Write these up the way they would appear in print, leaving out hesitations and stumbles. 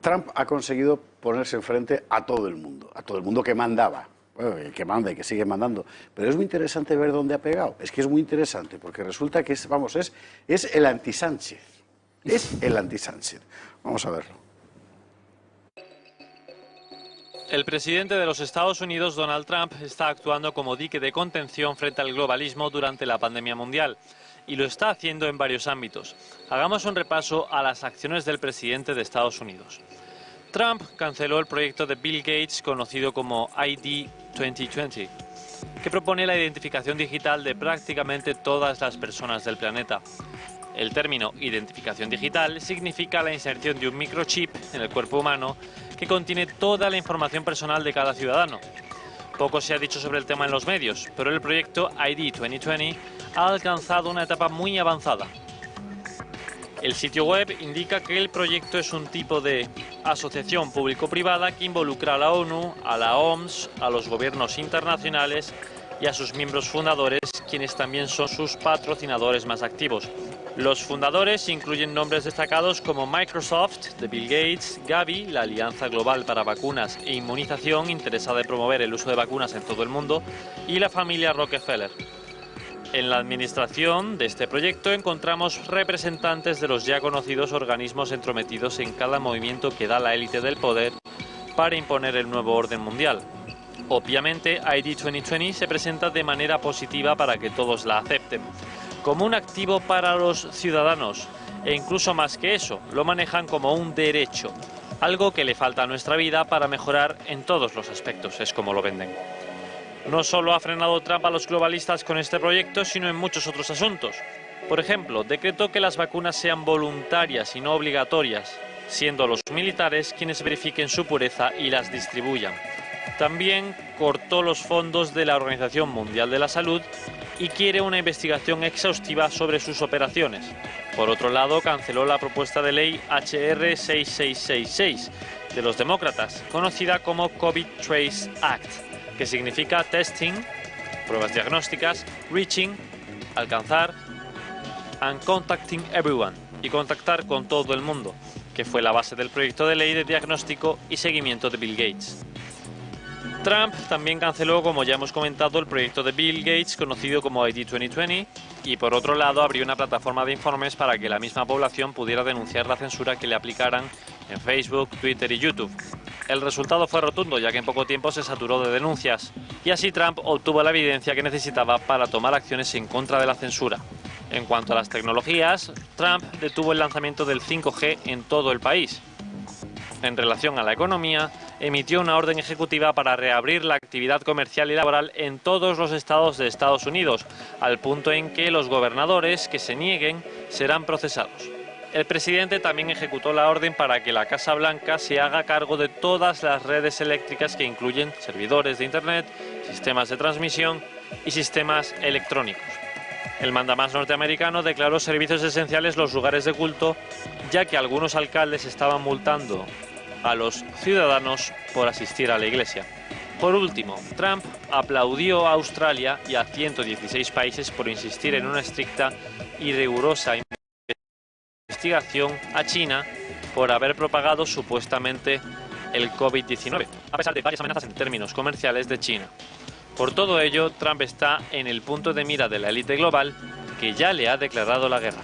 Trump ha conseguido ponerse enfrente a todo el mundo que mandaba. Bueno, el que manda y que sigue mandando. Pero es muy interesante ver dónde ha pegado. Es que es muy interesante, porque resulta que es el anti-Sánchez. Es el anti-Sánchez. Vamos a verlo. El presidente de los Estados Unidos, Donald Trump, está actuando como dique de contención frente al globalismo durante la pandemia mundial. Y lo está haciendo en varios ámbitos. Hagamos un repaso a las acciones del presidente de Estados Unidos. Trump canceló el proyecto de Bill Gates conocido como ID 2020, que propone la identificación digital de prácticamente todas las personas del planeta. El término identificación digital significa la inserción de un microchip en el cuerpo humano que contiene toda la información personal de cada ciudadano. Poco se ha dicho sobre el tema en los medios, pero el proyecto ID 2020 ha alcanzado una etapa muy avanzada. El sitio web indica que el proyecto es un tipo de asociación público-privada que involucra a la ONU, a la OMS, a los gobiernos internacionales y a sus miembros fundadores, quienes también son sus patrocinadores más activos. Los fundadores incluyen nombres destacados como Microsoft, de Bill Gates, Gavi, la Alianza Global para Vacunas e Inmunización, interesada en promover el uso de vacunas en todo el mundo, y la familia Rockefeller. En la administración de este proyecto encontramos representantes de los ya conocidos organismos entrometidos en cada movimiento que da la élite del poder para imponer el nuevo orden mundial. Obviamente, ID 2020 se presenta de manera positiva para que todos la acepten, como un activo para los ciudadanos, e incluso más que eso, lo manejan como un derecho, algo que le falta a nuestra vida para mejorar en todos los aspectos, es como lo venden. No solo ha frenado Trump a los globalistas con este proyecto, sino en muchos otros asuntos. Por ejemplo, decretó que las vacunas sean voluntarias y no obligatorias, siendo los militares quienes verifiquen su pureza y las distribuyan. También cortó los fondos de la Organización Mundial de la Salud y quiere una investigación exhaustiva sobre sus operaciones. Por otro lado, canceló la propuesta de ley HR 6666 de los demócratas, conocida como COVID Trace Act, que significa testing, pruebas diagnósticas, reaching, alcanzar, and contacting everyone, y contactar con todo el mundo, que fue la base del proyecto de ley de diagnóstico y seguimiento de Bill Gates. Trump también canceló, como ya hemos comentado, el proyecto de Bill Gates conocido como ID 2020 y por otro lado abrió una plataforma de informes para que la misma población pudiera denunciar la censura que le aplicaran en Facebook, Twitter y YouTube. El resultado fue rotundo, ya que en poco tiempo se saturó de denuncias y así Trump obtuvo la evidencia que necesitaba para tomar acciones en contra de la censura. En cuanto a las tecnologías, Trump detuvo el lanzamiento del 5G en todo el país. En relación a la economía, emitió una orden ejecutiva para reabrir la actividad comercial y laboral en todos los estados de Estados Unidos, al punto en que los gobernadores que se nieguen serán procesados. El presidente también ejecutó la orden para que la Casa Blanca se haga cargo de todas las redes eléctricas que incluyen servidores de Internet, sistemas de transmisión y sistemas electrónicos. El mandamás norteamericano declaró servicios esenciales los lugares de culto, ya que algunos alcaldes estaban multando a los ciudadanos por asistir a la iglesia. Por último, Trump aplaudió a Australia y a 116 países por insistir en una estricta y rigurosa investigación a China por haber propagado supuestamente el COVID-19, a pesar de varias amenazas en términos comerciales de China. Por todo ello, Trump está en el punto de mira de la élite global que ya le ha declarado la guerra.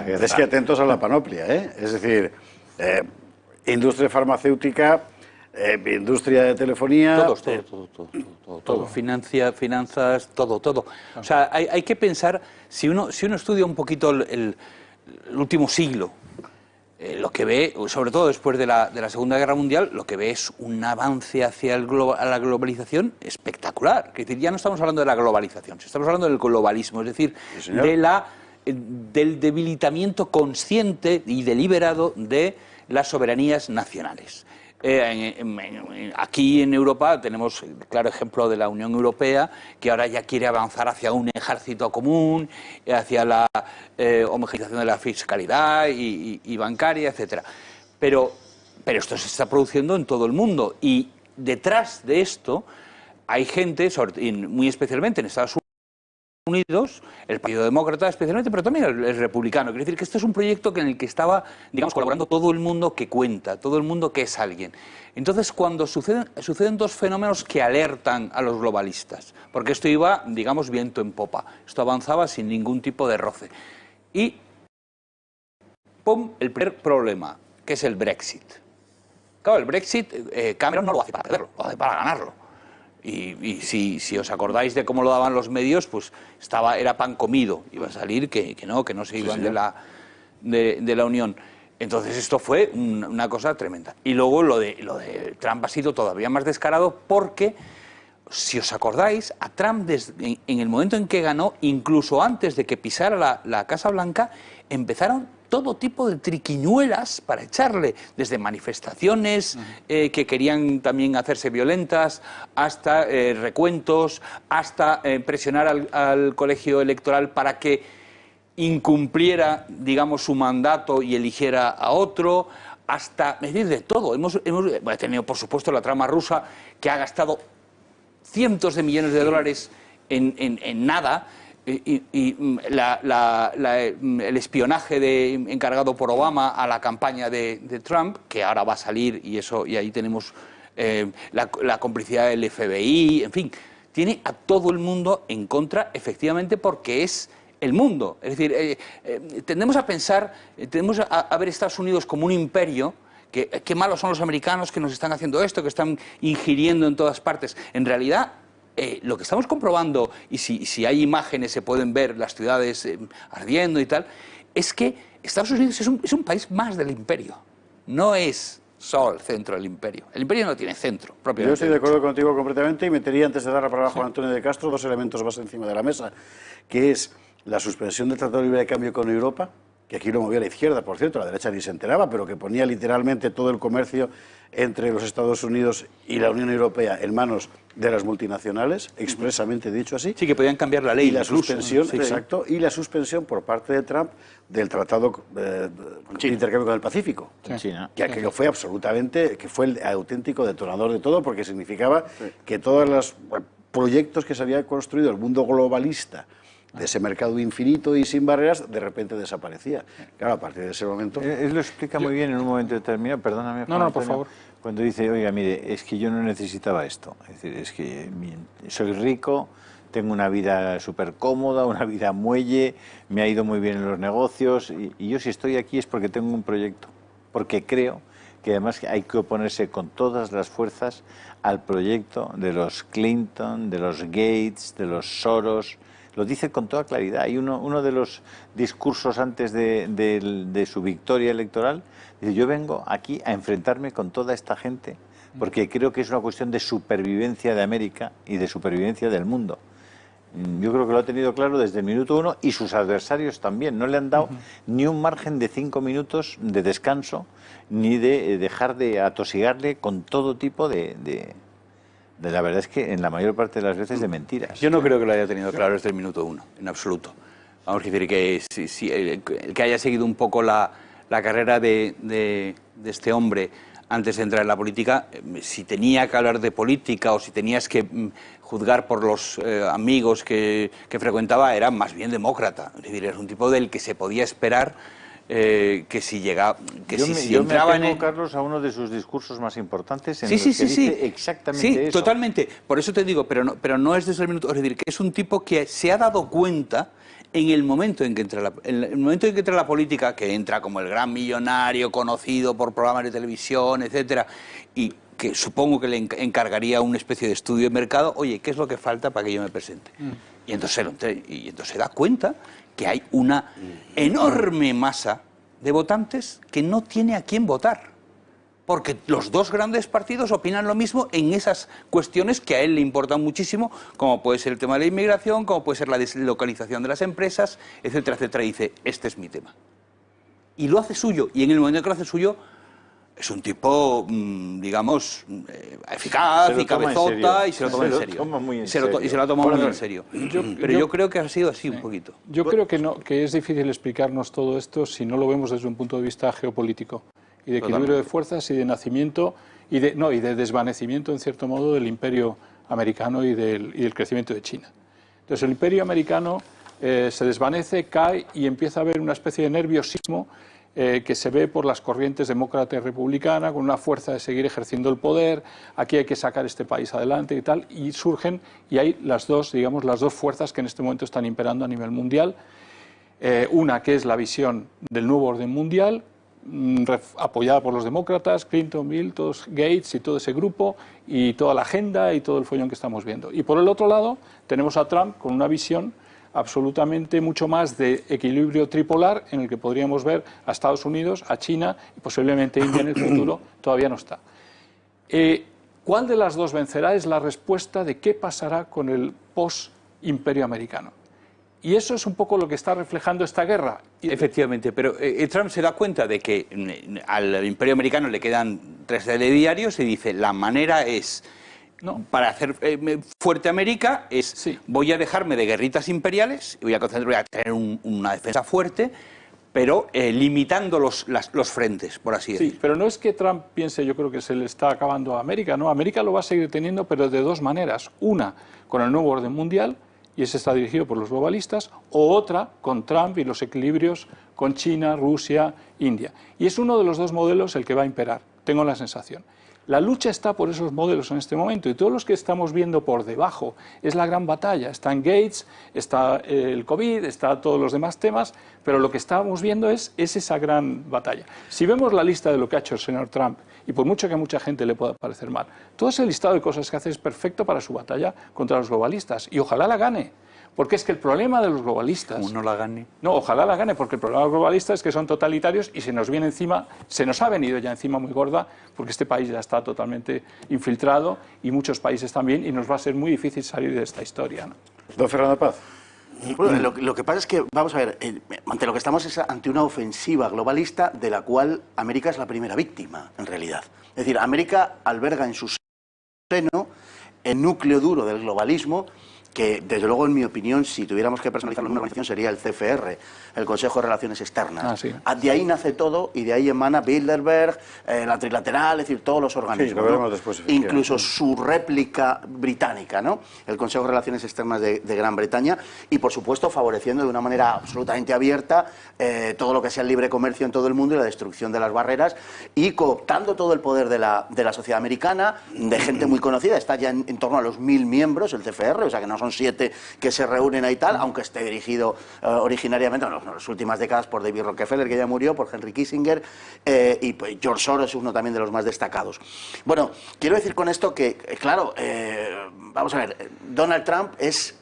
Es que atentos a la panoplia, ¿eh? Es decir, industria farmacéutica, industria de telefonía... Todo. Finanzas, todo. O sea, hay que pensar, si uno estudia un poquito el último siglo, lo que ve, sobre todo después de la Segunda Guerra Mundial, lo que ve es un avance hacia la globalización espectacular. Es decir, ya no estamos hablando de la globalización, estamos hablando del globalismo, es decir, sí, del debilitamiento consciente y deliberado de las soberanías nacionales. Aquí en Europa tenemos el claro ejemplo de la Unión Europea, que ahora ya quiere avanzar hacia un ejército común, hacia la homogeneización de la fiscalidad y bancaria, etcétera. Pero esto se está produciendo en todo el mundo y detrás de esto hay gente, muy especialmente en Estados Unidos, Unidos, el Partido Demócrata especialmente, pero también el Republicano. Quiere decir que esto es un proyecto en el que estaba, digamos, colaborando todo el mundo que cuenta, todo el mundo que es alguien. Entonces, cuando suceden dos fenómenos que alertan a los globalistas, porque esto iba, digamos, viento en popa, esto avanzaba sin ningún tipo de roce. Y, ¡pum!, el primer problema, que es el Brexit. Claro, el Brexit, Cameron no lo hace para perderlo, lo hace para ganarlo. Y si os acordáis de cómo lo daban los medios, pues era pan comido. Iba a salir que no se iban de la Unión. Entonces esto fue una cosa tremenda. Y luego lo de Trump ha sido todavía más descarado porque, si os acordáis, a Trump en el momento en que ganó, incluso antes de que pisara la Casa Blanca, empezaron todo tipo de triquiñuelas para echarle, desde manifestaciones que querían también hacerse violentas, hasta recuentos, hasta presionar al colegio electoral para que incumpliera, digamos, su mandato y eligiera a otro, hasta, es decir, de todo. Hemos tenido, por supuesto, la trama rusa, que ha gastado cientos de millones de dólares en nada, y el espionaje encargado por Obama a la campaña de Trump, que ahora va a salir, y ahí tenemos la complicidad del FBI, en fin, tiene a todo el mundo en contra, efectivamente, porque es el mundo. Es decir, tendemos a pensar, tendemos a ver Estados Unidos como un imperio. Qué malos son los americanos que nos están haciendo esto, que están ingiriendo en todas partes. En realidad, lo que estamos comprobando, y si hay imágenes se pueden ver las ciudades ardiendo y tal, es que Estados Unidos es un país más del imperio. No es solo el centro del imperio. El imperio no tiene centro, propiamente. Yo estoy de acuerdo contigo completamente y metería, antes de dar la palabra a Juan Antonio de Castro, dos elementos más encima de la mesa, que es la suspensión del Tratado de Libre de Cambio con Europa, que aquí lo movía a la izquierda, por cierto, la derecha ni se enteraba, pero que ponía literalmente todo el comercio entre los Estados Unidos y la Unión Europea en manos de las multinacionales, expresamente dicho así. Sí, que podían cambiar la ley. Y la suspensión, exacto, y la suspensión por parte de Trump del Tratado de Intercambio con el Pacífico, que fue absolutamente, que fue el auténtico detonador de todo, porque significaba que todos los proyectos que se había construido el mundo globalista, de ese mercado infinito y sin barreras, de repente desaparecía. Claro, a partir de ese momento... Él lo explica muy bien en un momento determinado, perdóname. No, por favor. Cuando dice, oiga, mire, es que yo no necesitaba esto. Es decir, es que soy rico, tengo una vida súper cómoda, una vida muelle, me ha ido muy bien en los negocios, y yo si estoy aquí es porque tengo un proyecto, porque creo que además hay que oponerse con todas las fuerzas al proyecto de los Clinton, de los Gates, de los Soros. Lo dice con toda claridad. Hay uno de los discursos antes de su victoria electoral, dice, yo vengo aquí a enfrentarme con toda esta gente porque creo que es una cuestión de supervivencia de América y de supervivencia del mundo. Yo creo que lo ha tenido claro desde el minuto uno, y sus adversarios también. No le han dado ni un margen de 5 minutos de descanso, ni de dejar de atosigarle con todo tipo la verdad es que en la mayor parte de las veces de mentiras. Yo no creo que lo haya tenido claro desde el minuto uno, en absoluto. Vamos a decir que el que haya seguido un poco la carrera de este hombre antes de entrar en la política, si tenía que hablar de política o si tenías que juzgar por los amigos que frecuentaba, era más bien demócrata. Es decir, era un tipo del que se podía esperar que si llegaba, que yo me apego, Carlos, a uno de sus discursos más importantes en los que dice exactamente eso. Totalmente. Por eso te digo, pero no es desde el minuto. Es decir, que es un tipo que se ha dado cuenta en el momento en que entra la política, que entra como el gran millonario conocido por programas de televisión, etcétera, y que supongo que le encargaría una especie de estudio de mercado. Oye, ¿qué es lo que falta para que yo me presente? Y entonces se da cuenta que hay una enorme masa de votantes que no tiene a quién votar, porque los dos grandes partidos opinan lo mismo en esas cuestiones que a él le importan muchísimo, como puede ser el tema de la inmigración, como puede ser la deslocalización de las empresas, etcétera, etcétera. Y dice, este es mi tema. Y lo hace suyo, y en el momento en que lo hace suyo, es un tipo, digamos, eficaz y cabezota, y se lo toma en serio. Y se lo ha tomado muy en serio. Pero yo creo que ha sido así un poquito. Yo creo que es difícil explicarnos todo esto si no lo vemos desde un punto de vista geopolítico y de equilibrio de fuerzas y de nacimiento y de desvanecimiento, en cierto modo, del imperio americano y del crecimiento de China. Entonces el imperio americano se desvanece, cae y empieza a haber una especie de nerviosismo que se ve por las corrientes demócrata y republicana, con una fuerza de seguir ejerciendo el poder, aquí hay que sacar este país adelante y tal, y surgen, y hay las dos, digamos, las dos fuerzas que en este momento están imperando a nivel mundial. Una que es la visión del nuevo orden mundial, apoyada por los demócratas, Clinton, Bill, todos, Gates y todo ese grupo, y toda la agenda y todo el follón que estamos viendo. Y por el otro lado tenemos a Trump con una visión absolutamente mucho más de equilibrio tripolar, en el que podríamos ver a Estados Unidos, a China y posiblemente India en el futuro. Todavía no está. ¿Cuál de las dos vencerá? Es la respuesta de qué pasará con el post-imperio americano. Y eso es un poco lo que está reflejando esta guerra. Efectivamente, pero Trump se da cuenta de que al imperio americano le quedan 3 telediarios y dice, la manera es... No. Para hacer fuerte América es, sí, voy a dejarme de guerritas imperiales, voy a tener una defensa fuerte, pero limitando los frentes, por así decirlo. Sí, pero no es que Trump piense, yo creo que se le está acabando a América, ¿no? América lo va a seguir teniendo, pero de dos maneras. Una, con el nuevo orden mundial, y ese está dirigido por los globalistas, o otra, con Trump y los equilibrios con China, Rusia, India. Y es uno de los dos modelos el que va a imperar, tengo la sensación. La lucha está por esos modelos en este momento y todos los que estamos viendo por debajo es la gran batalla. Está en Gates, está el COVID, está todos los demás temas, pero lo que estamos viendo es esa gran batalla. Si vemos la lista de lo que ha hecho el señor Trump, y por mucho que a mucha gente le pueda parecer mal, todo ese listado de cosas que hace es perfecto para su batalla contra los globalistas y ojalá la gane. Porque es que el problema de los globalistas... ¿Cómo no la gane? No, ojalá la gane, porque el problema de los globalistas es que son totalitarios y se nos viene encima, se nos ha venido ya encima muy gorda, porque este país ya está totalmente infiltrado y muchos países también, y nos va a ser muy difícil salir de esta historia, ¿no? Don Fernando Paz. Bueno, lo que pasa es que, vamos a ver, ante lo que estamos es ante una ofensiva globalista de la cual América es la primera víctima, en realidad. Es decir, América alberga en su seno el núcleo duro del globalismo, que desde luego, en mi opinión, si tuviéramos que personalizarlo en una organización, sería el CFR, el Consejo de Relaciones Externas. Sí. De ahí nace todo y de ahí emana Bilderberg, la trilateral, es decir, todos los organismos. Sí, lo veremos después, incluso su réplica británica, ¿no? El Consejo de Relaciones Externas de Gran Bretaña, y por supuesto favoreciendo de una manera absolutamente abierta todo lo que sea el libre comercio en todo el mundo y la destrucción de las barreras, y cooptando todo el poder de la sociedad americana, de gente muy conocida. Está ya en torno a los 1000 miembros el CFR, o sea que no son 7 que se reúnen ahí tal, aunque esté dirigido originariamente en las últimas décadas por David Rockefeller, que ya murió, por Henry Kissinger, y pues George Soros es uno también de los más destacados. Bueno, quiero decir con esto que, claro, vamos a ver, Donald Trump es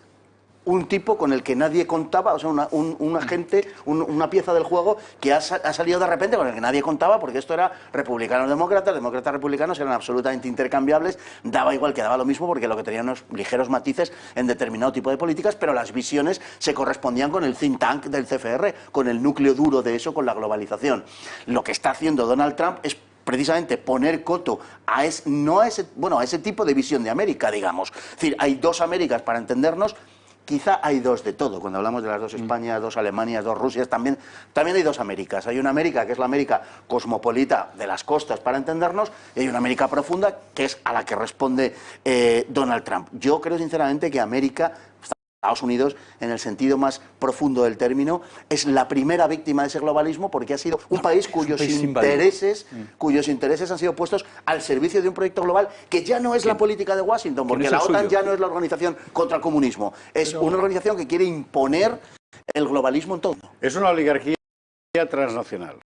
un tipo con el que nadie contaba, o sea, un agente, una pieza del juego que ha salido de repente, con el que nadie contaba, porque esto era republicanos-demócratas, demócratas-republicanos, eran absolutamente intercambiables, daba igual, que daba lo mismo, porque lo que tenían unos ligeros matices en determinado tipo de políticas, pero las visiones se correspondían con el think tank del CFR, con el núcleo duro de eso, con la globalización. Lo que está haciendo Donald Trump es precisamente poner coto a ese tipo de visión de América, digamos. Es decir, hay dos Américas, para entendernos. Quizá hay dos de todo. Cuando hablamos de las dos Españas, dos Alemanias, dos Rusias, también hay dos Américas. Hay una América que es la América cosmopolita de las costas, para entendernos, y hay una América profunda que es a la que responde Donald Trump. Yo creo sinceramente que América, Estados Unidos, en el sentido más profundo del término, es la primera víctima de ese globalismo, porque ha sido un país cuyos intereses han sido puestos al servicio de un proyecto global que ya no es la política de Washington, porque la OTAN ya no es la organización contra el comunismo, es una organización que quiere imponer el globalismo en todo. Es una oligarquía transnacional.